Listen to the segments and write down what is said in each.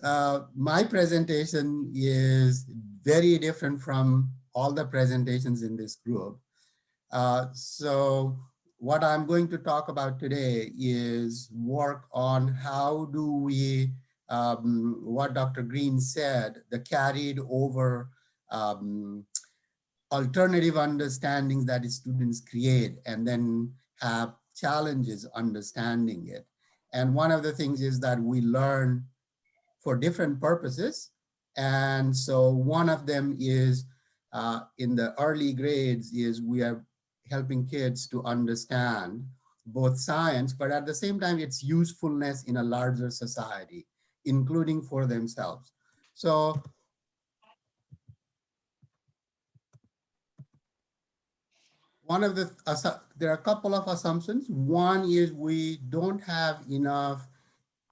My presentation is very different from all the presentations in this group. So what I'm going to talk about today is work on how do we, what Dr. Green said, the carried over um, alternative understandings that students create and then have challenges understanding it. And one of the things is that we learn for different purposes. And so one of them is in the early grades is we are helping kids to understand both science, but at the same time, its usefulness in a larger society, including for themselves. So one of the, there are a couple of assumptions. One is we don't have enough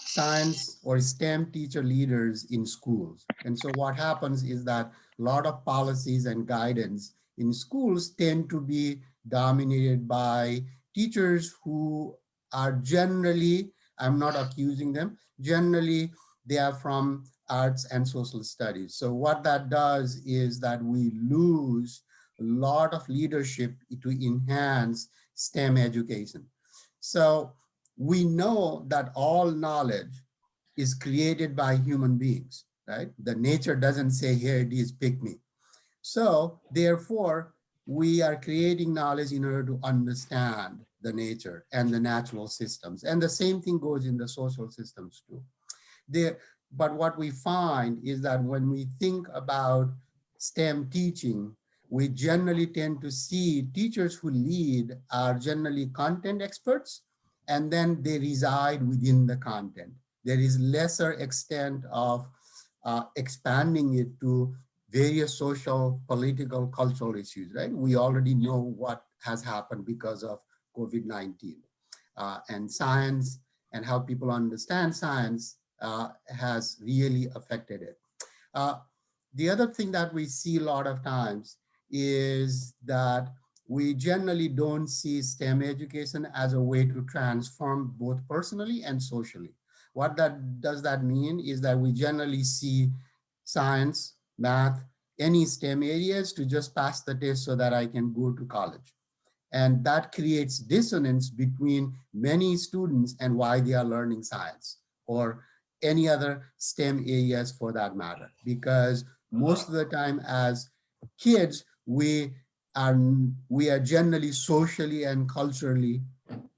science or STEM teacher leaders in schools. And so what happens is that a lot of policies and guidance in schools tend to be dominated by teachers who are generally, I'm not accusing them, generally they are from arts and social studies. So what that does is that we lose a lot of leadership to enhance STEM education. So we know that all knowledge is created by human beings, right? The nature doesn't say, here it is, pick me. So therefore, we are creating knowledge in order to understand the nature and the natural systems. And the same thing goes in the social systems too. There, but what we find is that when we think about STEM teaching, we generally tend to see teachers who lead are generally content experts, and then they reside within the content. There is lesser extent of expanding it to various social, political, cultural issues, right? We already know what has happened because of COVID-19 and science and how people understand science has really affected it. Uh, the other thing that we see a lot of times is that we generally don't see STEM education as a way to transform both personally and socially. What that does that mean is that we generally see science, math, any STEM areas to just pass the test so that I can go to college. And that creates dissonance between many students and why they are learning science or any other STEM areas for that matter. Because most of the time as kids, are, we are generally socially and culturally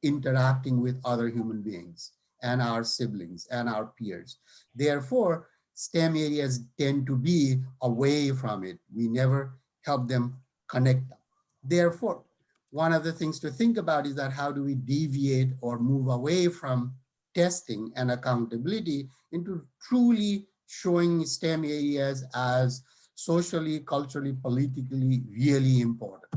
interacting with other human beings and our siblings and our peers. Therefore, STEM areas tend to be away from it. We never help them connect them. Therefore, one of the things to think about is that how do we deviate or move away from testing and accountability into truly showing STEM areas as socially, culturally, politically really important.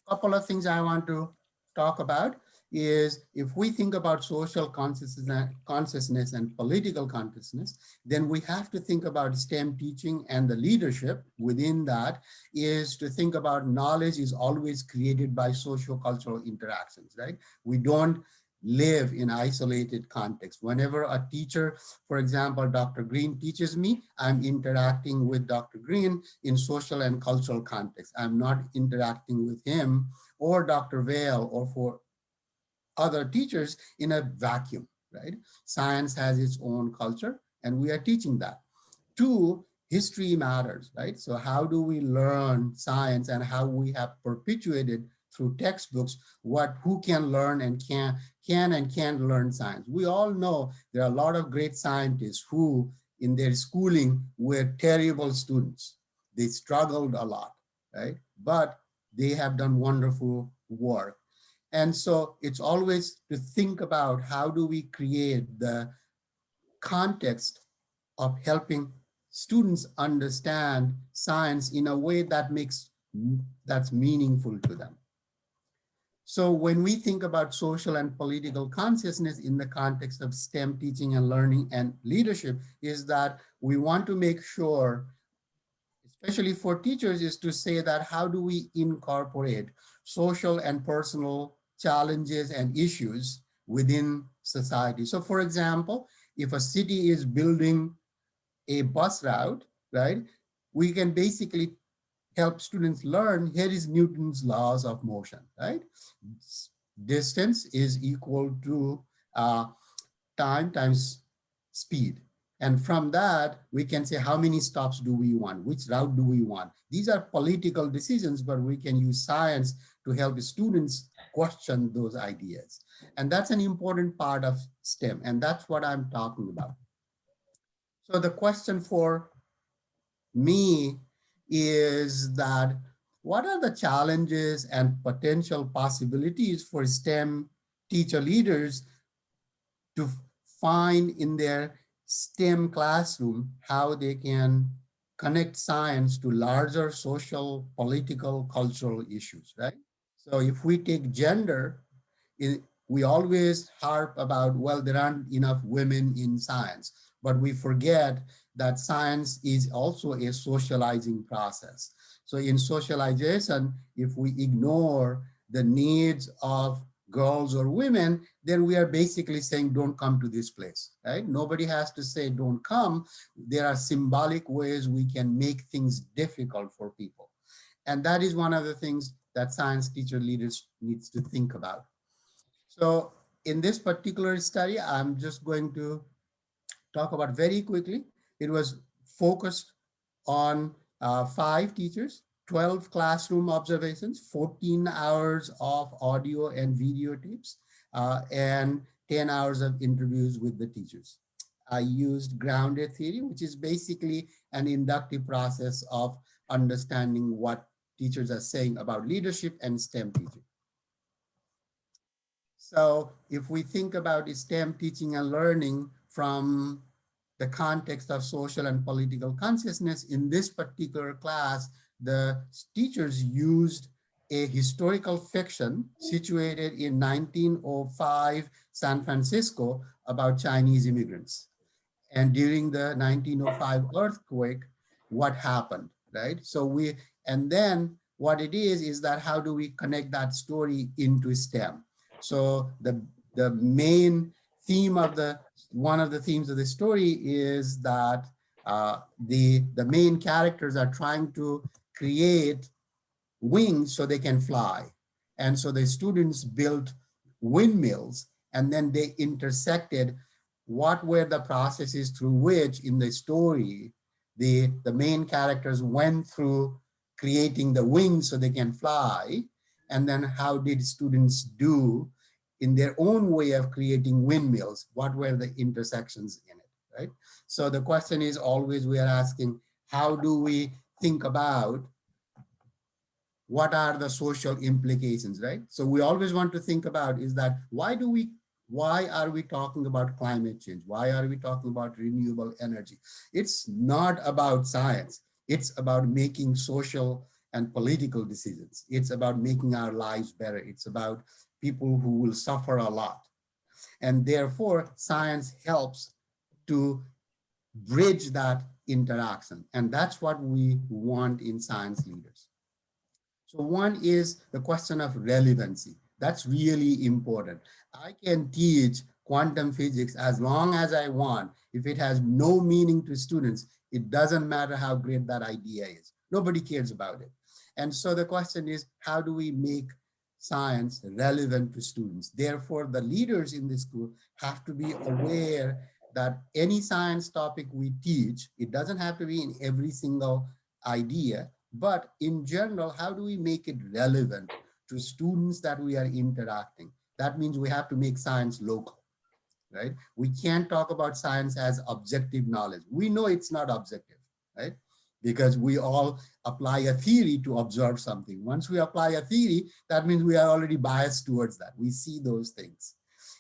A couple of things I want to talk about is if we think about social consciousness and political consciousness, then we have to think about STEM teaching, and the leadership within that is to think about knowledge is always created by socio-cultural interactions, right? We don't live in isolated context. Whenever a teacher, for example, Dr. Green teaches me, I'm interacting with Dr. Green in social and cultural context. I'm not interacting with him or Dr. Vale or for other teachers in a vacuum, right? Science has its own culture and we are teaching that. Two, history matters, right? So how do we learn science and how we have perpetuated through textbooks who can learn and can and can't learn science. We all know there are a lot of great scientists who in their schooling were terrible students. They struggled a lot, right? But they have done wonderful work. And so it's always to think about how do we create the context of helping students understand science in a way that that's meaningful to them. So when we think about social and political consciousness in the context of STEM teaching and learning and leadership is that we want to make sure, especially for teachers, is to say that how do we incorporate social and personal challenges and issues within society. So for example, if a city is building a bus route, right, we can basically help students learn, here is Newton's laws of motion, right? Distance is equal to time times speed. And from that, we can say how many stops do we want? Which route do we want? These are political decisions, but we can use science to help students question those ideas. And that's an important part of STEM. And that's what I'm talking about. So the question for me is that what are the challenges and potential possibilities for STEM teacher leaders to find in their STEM classroom how they can connect science to larger social, political, cultural issues, right? So if we take gender, we always harp about, well, there aren't enough women in science, but we forget that science is also a socializing process. So in socialization, if we ignore the needs of girls or women, then we are basically saying, don't come to this place, right? Nobody has to say, don't come. There are symbolic ways we can make things difficult for people. And that is one of the things that science teacher leaders needs to think about. So in this particular study, I'm just going to talk about very quickly. It was focused on 5 teachers, 12 classroom observations, 14 hours of audio and video tapes, and 10 hours of interviews with the teachers. I used grounded theory, which is basically an inductive process of understanding what teachers are saying about leadership and STEM teaching. So if we think about STEM teaching and learning from the context of social and political consciousness, in this particular class, the teachers used a historical fiction situated in 1905 San Francisco about Chinese immigrants. And during the 1905 earthquake, what happened, right? So and then what it is that how do we connect that story into STEM? So the main theme of one of the themes of the story is that the main characters are trying to create wings so they can fly. And so the students built windmills, and then they intersected what were the processes through which in the story the main characters went through creating the wings so they can fly, and then how did students do in their own way of creating windmills, what were the intersections in it, right? So the question is always we are asking, how do we think about what are the social implications, right? So we always want to think about is that why are we talking about climate change? Why are we talking about renewable energy? It's not about science. It's about making social and political decisions. It's about making our lives better. It's about people who will suffer a lot. And therefore, science helps to bridge that interaction. And that's what we want in science leaders. So one is the question of relevancy. That's really important. I can teach quantum physics as long as I want. If it has no meaning to students, it doesn't matter how great that idea is. Nobody cares about it. And so the question is, how do we make science relevant to students? Therefore, the leaders in the school have to be aware that any science topic we teach, it doesn't have to be in every single idea, but in general, how do we make it relevant to students that we are interacting? That means we have to make science local, right? We can't talk about science as objective knowledge. We know it's not objective, right? Because we all apply a theory to observe something. Once we apply a theory, that means we are already biased towards that. We see those things.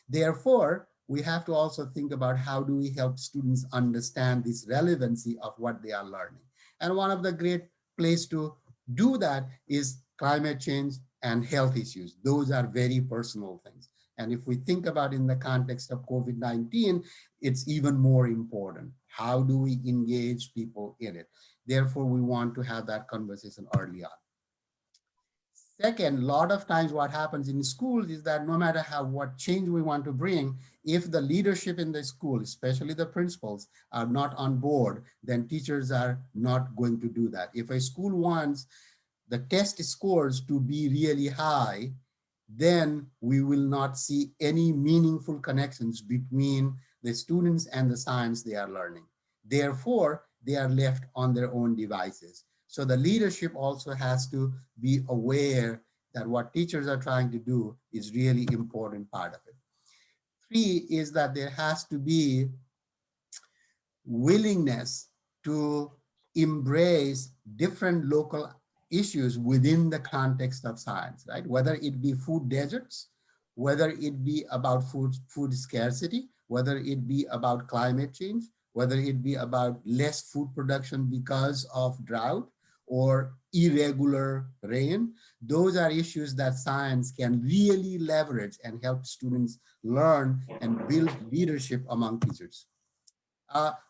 Therefore, we have to also think about how do we help students understand this relevancy of what they are learning. And one of the great place to do that is climate change and health issues. Those are very personal things. And if we think about in the context of COVID-19, it's even more important. How do we engage people in it? Therefore, we want to have that conversation early on. Second, a lot of times what happens in schools is that no matter what change we want to bring, if the leadership in the school, especially the principals, are not on board, then teachers are not going to do that. If a school wants the test scores to be really high, then we will not see any meaningful connections between the students and the science they are learning. Therefore, they are left on their own devices. So the leadership also has to be aware that what teachers are trying to do is really important part of it. Three is that there has to be willingness to embrace different local issues within the context of science, right? Whether it be food deserts, whether it be about food scarcity, whether it be about climate change, whether it be about less food production because of drought or irregular rain. Those are issues that science can really leverage and help students learn and build leadership among teachers.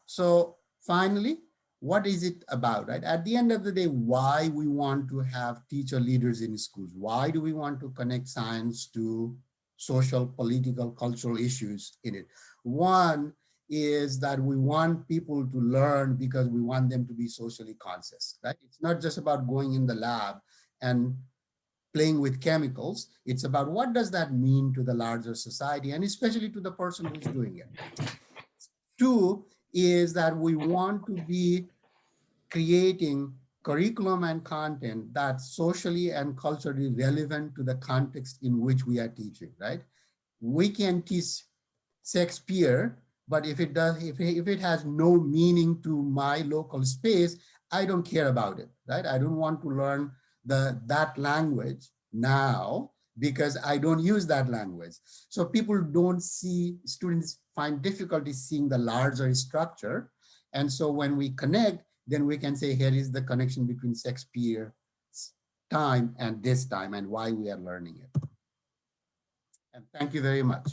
So finally, what is it about, right? At the end of the day, why we want to have teacher leaders in schools? Why do we want to connect science to social, political, cultural issues in it? One is that we want people to learn because we want them to be socially conscious, right? It's not just about going in the lab and playing with chemicals. It's about what does that mean to the larger society and especially to the person who's doing it. Two is that we want to be creating curriculum and content that's socially and culturally relevant to the context in which we are teaching, right? We can teach Shakespeare, but if it has no meaning to my local space, I don't care about it, right? I don't want to learn that language now because I don't use that language. So people don't see, students find difficulty seeing the larger structure. And so when we connect, then we can say, here is the connection between Shakespeare's time and this time and why we are learning it. And thank you very much.